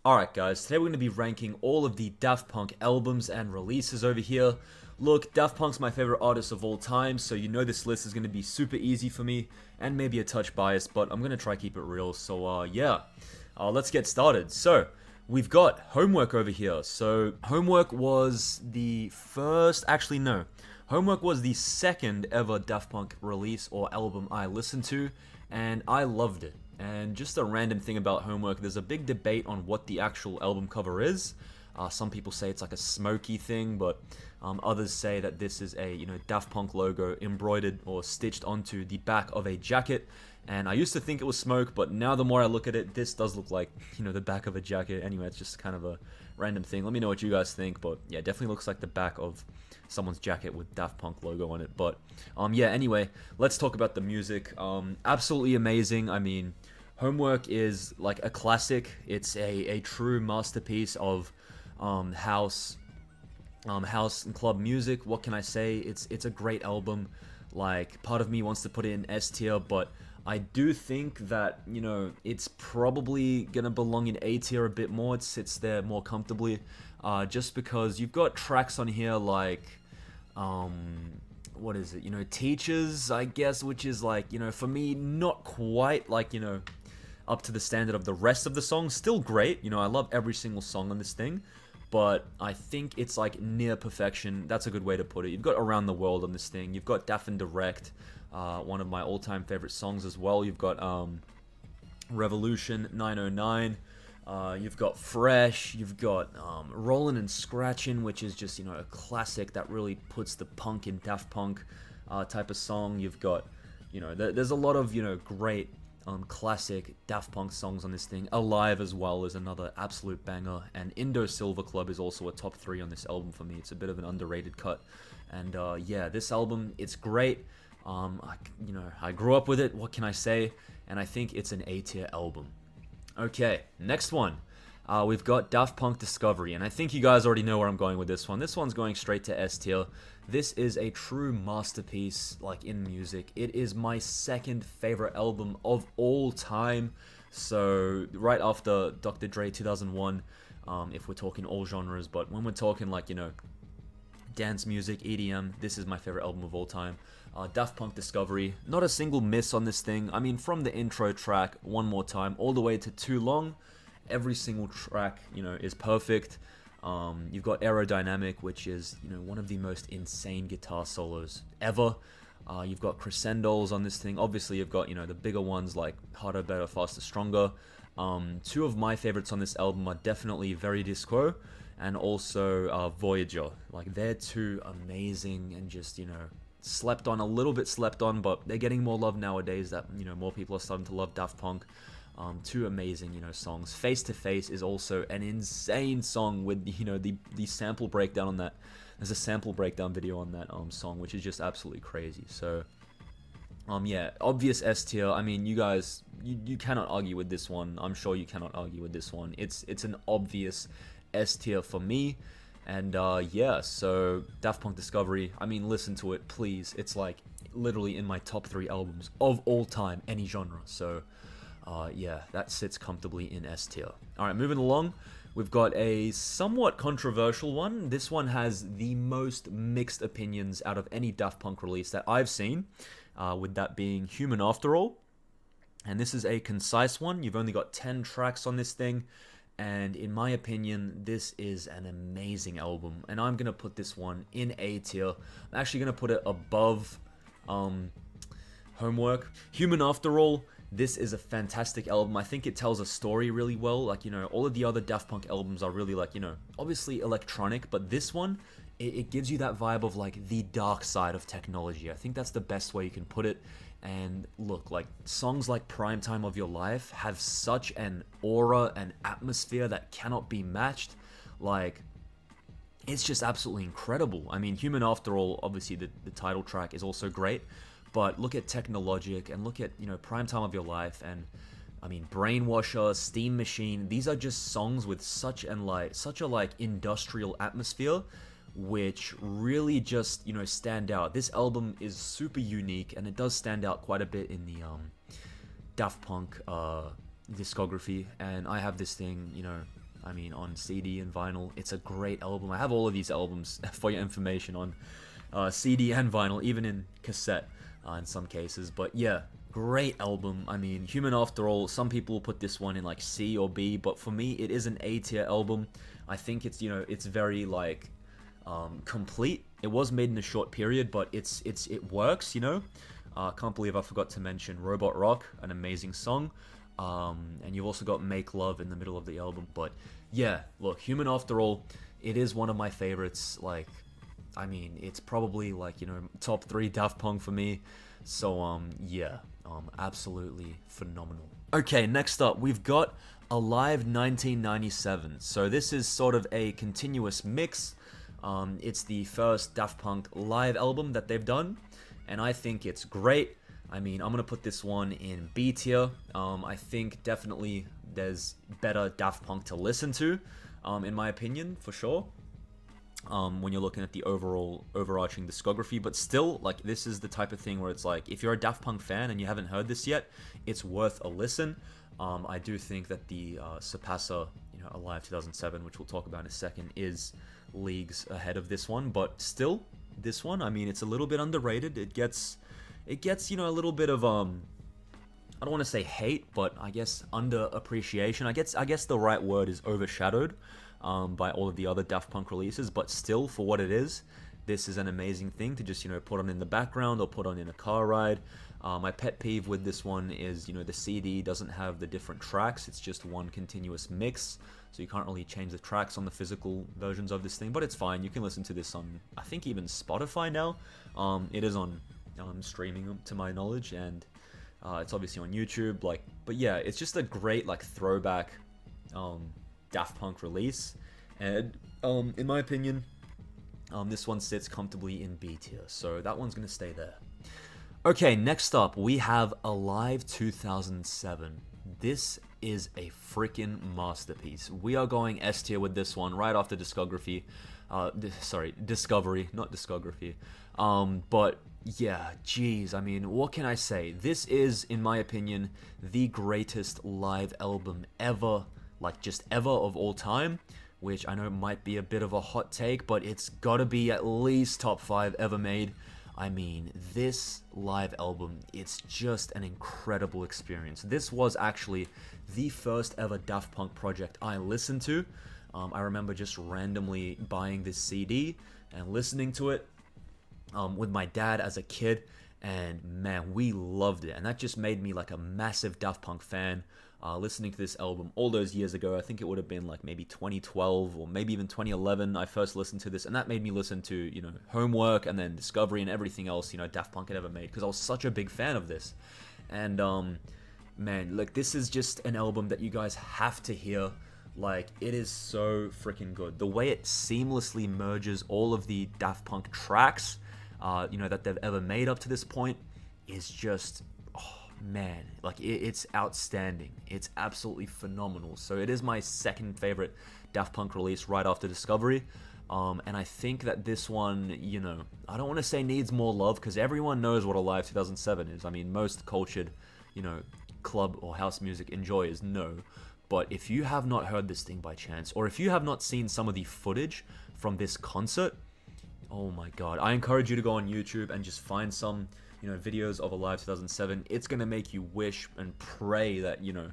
Alright guys, today we're going to be ranking all of the Daft Punk albums and releases over here. Look, Daft Punk's my favorite artist of all time, so you know this list is going to be super easy for me, and maybe a touch biased, but I'm going to try keep it real, so yeah. Let's get started. So, we've got Homework over here. So, Homework was the first, actually no. Homework was the second ever Daft Punk release or album I listened to, and I loved it. And just a random thing about Homework, there's a big debate on what the actual album cover is. Some people say it's like a smoky thing, but others say that this is a Daft Punk logo embroidered or stitched onto the back of a jacket. And I used to think it was smoke, but now the more I look at it, this does look like the back of a jacket. Anyway, it's just kind of a random thing. Let me know what you guys think, but yeah, definitely looks like the back of someone's jacket with Daft Punk logo on it. But yeah, anyway, let's talk about the music. Absolutely amazing. I mean, Homework is like a classic. It's a true masterpiece of house and club music. What can I say? It's a great album. Like, part of me wants to put it in S tier, but I do think that it's probably gonna belong in A tier a bit more. It sits there more comfortably, just because you've got tracks on here like what is it? Teachers, I guess, which is like for me not quite like up to the standard of the rest of the songs. Still great. I love every single song on this thing, but I think it's like near perfection. That's a good way to put it. You've got Around the World on this thing. You've got Daft and Direct, one of my all-time favorite songs as well. You've got Revolution 909. You've got Fresh. You've got Rollin' and Scratchin', which is just a classic that really puts the punk in Daft Punk type of song. You've got there's a lot of great classic Daft Punk songs on this thing. Alive as well is another absolute banger, and Indo Silver Club is also a top 3 on this album for me. It's a bit of an underrated cut, and yeah, this album, it's great. I grew up with it, what can I say, and I think it's an A tier album. Okay, next one. We've got Daft Punk Discovery, and I think you guys already know where I'm going with this one. This one's going straight to S tier. This is a true masterpiece, like, in music. It is my second favorite album of all time. So, right after Dr. Dre 2001, if we're talking all genres, but when we're talking, like, dance music, EDM, this is my favorite album of all time. Daft Punk Discovery, not a single miss on this thing. I mean, from the intro track, One More Time, all the way to Too Long, every single track, is perfect. You've got Aerodynamic, which is, one of the most insane guitar solos ever. You've got crescendos on this thing. Obviously, you've got, the bigger ones like Harder, Better, Faster, Stronger. Two of my favorites on this album are definitely Very Disco and also Voyager. Like, they're two amazing and just, a little bit slept on, but they're getting more love nowadays that, more people are starting to love Daft Punk. Two amazing, songs. Face to Face is also an insane song with, the sample breakdown on that. There's a sample breakdown video on that song, which is just absolutely crazy. So, yeah, obvious S tier. I mean, you guys, you cannot argue with this one. I'm sure you cannot argue with this one. It's an obvious S tier for me. And yeah, so Daft Punk Discovery, I mean, listen to it, please. It's like literally in my top 3 albums of all time, any genre. So, yeah, that sits comfortably in S tier. Alright, moving along, we've got a somewhat controversial one. This one has the most mixed opinions out of any Daft Punk release that I've seen, with that being Human After All. And this is a concise one. You've only got 10 tracks on this thing, and in my opinion, this is an amazing album, and I'm going to put this one in A tier. I'm actually going to put it above Homework. Human After All, this is a fantastic album. I think it tells a story really well. Like, all of the other Daft Punk albums are really like, obviously electronic, but this one, it gives you that vibe of like the dark side of technology. I think that's the best way you can put it. And look, like, songs like Prime Time of Your Life have such an aura and atmosphere that cannot be matched. Like, it's just absolutely incredible. I mean, Human After All, obviously the title track is also great, but look at Technologic and look at, Prime Time of Your Life, and I mean, Brainwasher, Steam Machine. These are just songs with such a industrial atmosphere, which really just, stand out. This album is super unique, and it does stand out quite a bit in the Daft Punk discography, and I have this thing, I mean, on CD and vinyl. It's a great album. I have all of these albums for your information on CD and vinyl, even in cassette in some cases. But yeah, great album. I mean, Human After All, some people will put this one in like C or B, but for me, it is an A tier album. I think it's, you know, it's very like complete. It was made in a short period, but it works, you know. Can't believe I forgot to mention Robot Rock, an amazing song. And you've also got Make Love in the middle of the album. But yeah, look, Human After All, it is one of my favorites. Like, I mean, it's probably like, you know, top 3 Daft Punk for me. So yeah, absolutely phenomenal. Okay, next up, we've got Alive 1997. So this is sort of a continuous mix. It's the first Daft Punk live album that they've done, and I think it's great. I mean, I'm gonna put this one in B tier. I think definitely there's better Daft Punk to listen to, in my opinion, for sure. When you're looking at the overarching discography, but still, like, this is the type of thing where it's like, if you're a Daft Punk fan and you haven't heard this yet, it's worth a listen. I do think that the Surpasser, you know, Alive 2007, which we'll talk about in a second, is leagues ahead of this one, but still, this one, I mean, it's a little bit underrated. It gets, you know, a little bit of, I don't want to say hate, but I guess underappreciation. I guess the right word is overshadowed by all of the other Daft Punk releases, but still, for what it is, this is an amazing thing to just, you know, put on in the background or put on in a car ride. My pet peeve with this one is, you know, the CD doesn't have the different tracks. It's just one continuous mix, so you can't really change the tracks on the physical versions of this thing, but it's fine. You can listen to this on, I think, even Spotify now. It is on streaming, to my knowledge, and it's obviously on YouTube. Like, but yeah, it's just a great, like, throwback Daft Punk release, and in my opinion, this one sits comfortably in B tier, so that one's gonna stay there. Okay, next up, we have Alive 2007. This is a freaking masterpiece. We are going S tier with this one, right after Discovery, not Discography. But yeah, geez, I mean, what can I say? This is, in my opinion, the greatest live album ever, like just ever of all time, which I know might be a bit of a hot take, but it's gotta be at least top 5 ever made. I mean, this live album, it's just an incredible experience. This was actually the first ever Daft Punk project I listened to. I remember just randomly buying this CD and listening to it with my dad as a kid, and man, we loved it. And that just made me like a massive Daft Punk fan. Listening to this album all those years ago, I think it would have been like maybe 2012 or maybe even 2011, I first listened to this, and that made me listen to, you know, Homework and then Discovery and everything else, you know, Daft Punk had ever made, because I was such a big fan of this. And man, like, this is just an album that you guys have to hear. Like, it is so freaking good. The way it seamlessly merges all of the Daft Punk tracks, you know, that they've ever made up to this point is just, man, like, it's outstanding. It's absolutely phenomenal. So it is my second favorite Daft Punk release, right after Discovery. And I think that this one, you know, I don't want to say needs more love, because everyone knows what Alive 2007 is. I mean, most cultured, you know, club or house music enjoyers know. But if you have not heard this thing by chance, or if you have not seen some of the footage from this concert, oh my god, I encourage you to go on YouTube and just find some, you know, videos of Alive 2007. It's gonna make you wish and pray that, you know,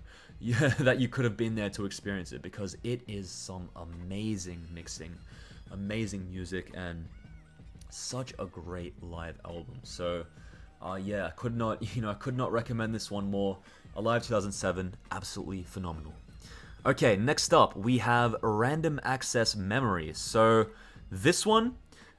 that you could have been there to experience it, because it is some amazing mixing, amazing music, and such a great live album. So yeah, I could not recommend this one more. Alive 2007, absolutely phenomenal. Okay, next up we have Random Access Memories. So this one,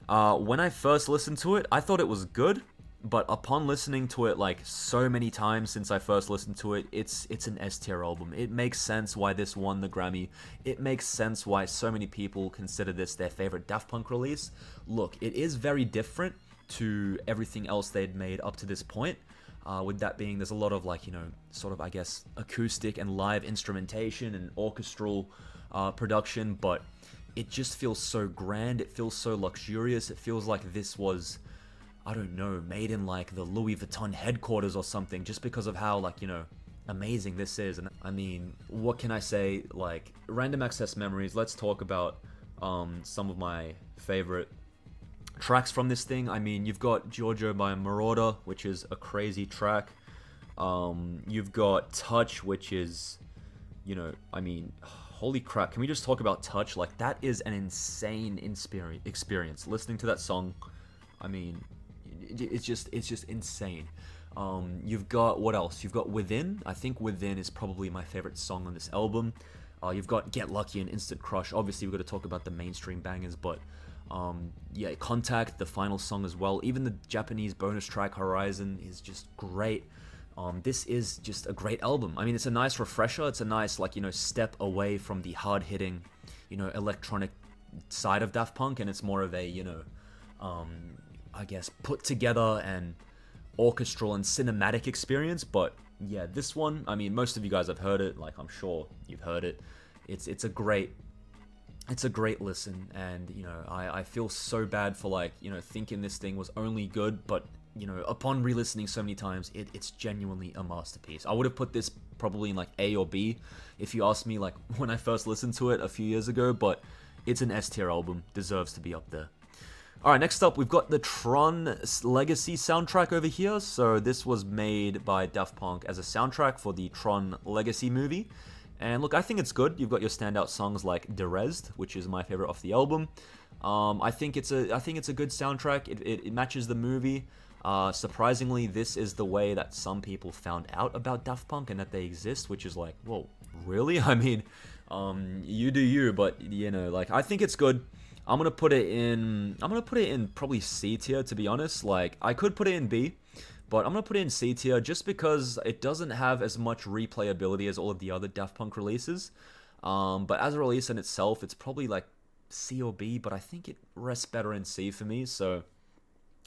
when I first listened to it, I thought it was good. But upon listening to it like so many times since I first listened to it, it's an S tier album. It makes sense why this won the Grammy. It makes sense why so many people consider this their favorite Daft Punk release. Look, it is very different to everything else they'd made up to this point. With that being, there's a lot of, like, you know, sort of, I guess, acoustic and live instrumentation and orchestral production, but it just feels so grand. It feels so luxurious. It feels like this was, I don't know, made in like the Louis Vuitton headquarters or something, just because of how, like, you know, amazing this is. And I mean, what can I say? Like, Random Access Memories, let's talk about some of my favorite tracks from this thing. I mean, you've got Giorgio by Marauder, which is a crazy track. You've got Touch, which is, I mean, holy crap. Can we just talk about Touch? Like, that is an insane experience. Listening to that song, I mean, it's just insane. You've got, what else? You've got Within. I think Within is probably my favorite song on this album. You've got Get Lucky and Instant Crush. Obviously, we've got to talk about the mainstream bangers, but yeah, Contact, the final song as well. Even the Japanese bonus track, Horizon, is just great. This is just a great album. I mean, it's a nice refresher. It's a nice, step away from the hard-hitting, electronic side of Daft Punk, and it's more of a, I guess, put together and orchestral and cinematic experience. But yeah, this one, I mean, most of you guys have heard it. Like, I'm sure you've heard it. It's a great listen, and I feel so bad for thinking this thing was only good, but upon re-listening so many times, it's genuinely a masterpiece. I would have put this probably in A or B if you asked me when I first listened to it a few years ago, but it's an S tier album, deserves to be up there. Alright, next up we've got the Tron Legacy soundtrack over here. So this was made by Daft Punk as a soundtrack for the Tron Legacy movie. And look, I think it's good. You've got your standout songs like Derezed, which is my favorite off the album. I think it's a good soundtrack. It matches the movie. Surprisingly, this is the way that some people found out about Daft Punk and that they exist, which is whoa, really? I mean, you do you, but I think it's good. I'm gonna put it in probably C tier, to be honest. I could put it in B, but I'm gonna put it in C tier just because it doesn't have as much replayability as all of the other Daft Punk releases. But as a release in itself, it's probably C or B, but I think it rests better in C for me, so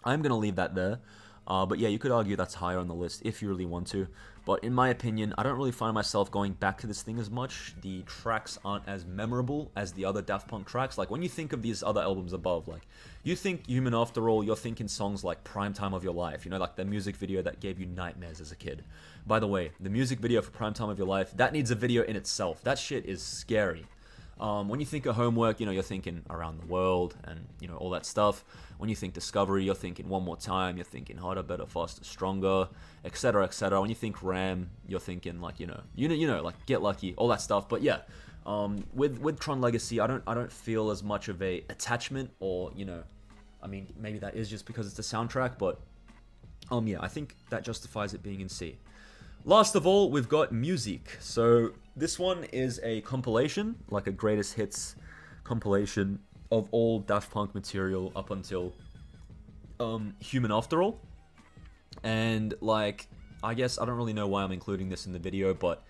I'm going to leave that there. But yeah, you could argue that's higher on the list if you really want to. But in my opinion, I don't really find myself going back to this thing as much. The tracks aren't as memorable as the other Daft Punk tracks. When you think of these other albums above, you think Human After All, you're thinking songs like Prime Time of Your Life, the music video that gave you nightmares as a kid. By the way, the music video for Prime Time of Your Life, that needs a video in itself. That shit is scary. When you think of Homework, you're thinking Around the World and, all that stuff. When you think Discovery, you're thinking One More Time, you're thinking Harder, Better, Faster, Stronger, etc., etc. When you think Ram, you're thinking Get Lucky, all that stuff. But yeah, with Tron Legacy, I don't feel as much of a attachment, or, I mean, maybe that is just because it's a soundtrack, but yeah, I think that justifies it being in C. Last of all, we've got Music. So this one is a compilation, a greatest hits compilation of all Daft Punk material up until Human After All. And I guess I don't really know why I'm including this in the video, but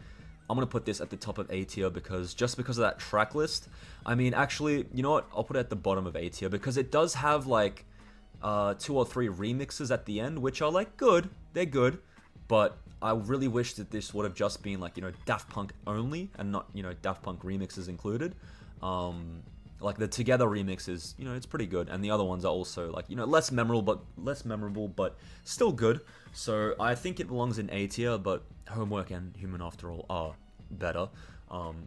I'm gonna put this at the top of A tier because of that track list. I mean, actually, you know what? I'll put it at the bottom of A tier because it does have 2 or 3 remixes at the end, which are good. They're good, but I really wish that this would have just been Daft Punk only and not Daft Punk remixes included. The Together remix is it's pretty good, and the other ones are also less memorable but still good. So I think it belongs in A tier, but Homework and Human After All are better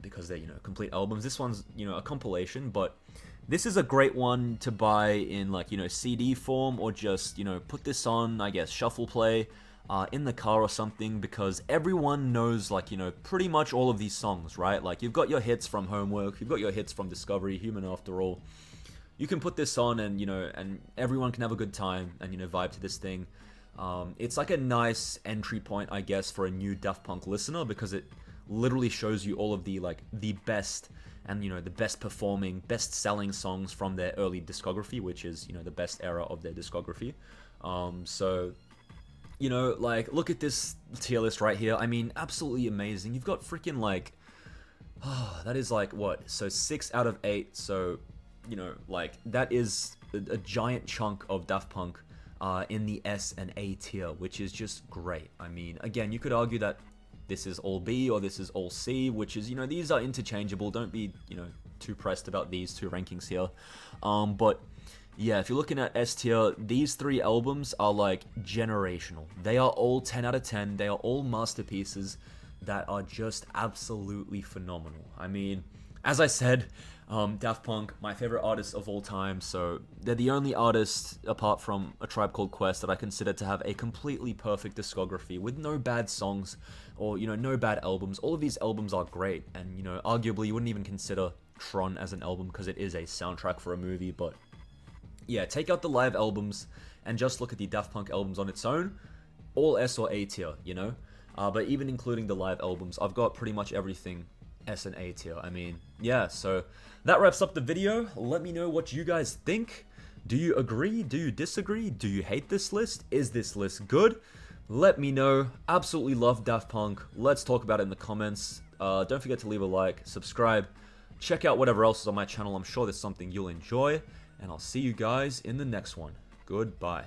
because they're complete albums. This one's a compilation, but this is a great one to buy in CD form, or just put this on, I guess, shuffle play in the car or something, because everyone knows pretty much all of these songs, right? You've got your hits from Homework, you've got your hits from Discovery, Human After All. You can put this on and and everyone can have a good time and vibe to this thing. It's a nice entry point, I guess, for a new Daft Punk listener, because it literally shows you all of the the best and the best performing, best selling songs from their early discography, which is the best era of their discography. So look at this tier list right here. I mean, absolutely amazing. You've got freaking that is what? So 6 out of 8. So, that is a giant chunk of Daft Punk in the S and A tier, which is just great. I mean, again, you could argue that this is all B or this is all C, which is, these are interchangeable. Don't be, too pressed about these 2 rankings here. But yeah, if you're looking at S tier, these 3 albums are generational. They are all 10 out of 10. They are all masterpieces. that are just absolutely phenomenal. I mean, as I said, Daft Punk, my favorite artist of all time, so they're the only artist, apart from A Tribe Called Quest, that I consider to have a completely perfect discography with no bad songs or, no bad albums. All of these albums are great, and, arguably you wouldn't even consider Tron as an album because it is a soundtrack for a movie, but yeah, take out the live albums and just look at the Daft Punk albums on its own, all S or A tier, but even including the live albums, I've got pretty much everything S and A tier. I mean, yeah, so that wraps up the video. Let me know what you guys think. Do you agree? Do you disagree? Do you hate this list? Is this list good? Let me know. Absolutely love Daft Punk. Let's talk about it in the comments. Don't forget to leave a like, subscribe, check out whatever else is on my channel. I'm sure there's something you'll enjoy, and I'll see you guys in the next one. Goodbye.